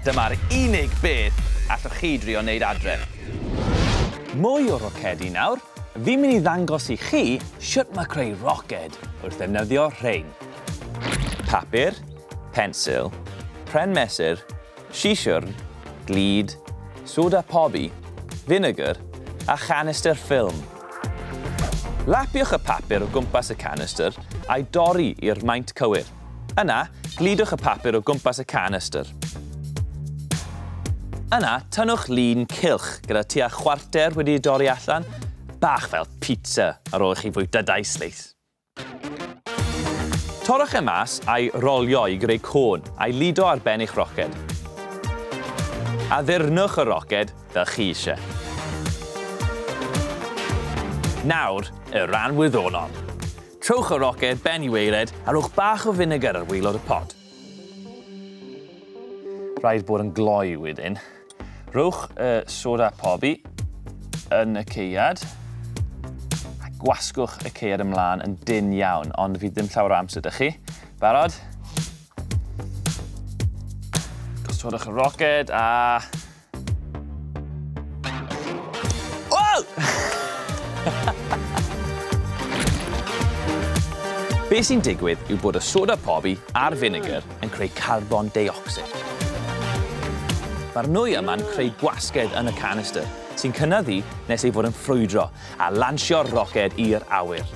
Dyma'r unig beth allwch chi drio wneud adre. Mwy o rocedi nawr. Fi'n mynd i ddangos i chi sut mae creu roced wrth ddefnyddio rhein. Papur, pensil, pren mesur, siswrn, glud, soda pobi, vinegar a chanister ffilm. Lapiwch y papur o gwmpas y canister a'i dorri i'r maint cywir. Yna, gludwch y papur o gwmpas y canister. Yna, tynnwch lun cylch gyda tua chwarter wedi'i dorri allan, bach fel pizza ar ôl i chi fwyta daislis. Torrwch e mas a'i rolio i greu côn a'i ludo ar ben eich roced. A ddyrnwch y roced fel chi eisiau. Nawr, y ran wyddonol. Trowch y roced ben i weired a rhowch bach o vinegar ar waelod y pod. Rhaid bod yn gloi wedyn. Rhowch y soda pobi yn y caead. A gwasgwch y caead ymlaen yn dyn iawn, ond fydd ddim llawer o amser ydych chi. Barod? Gosodwch y roced a... Wow! Be sy'n digwydd yw bod y soda pobi a'r vinegar yn creu carbon deuocsid. Mae'r nwy yma'n creu gwasged yn y canister sy'n cynyddu nes ei fod yn ffrwydro a lansio'r roced i'r awyr.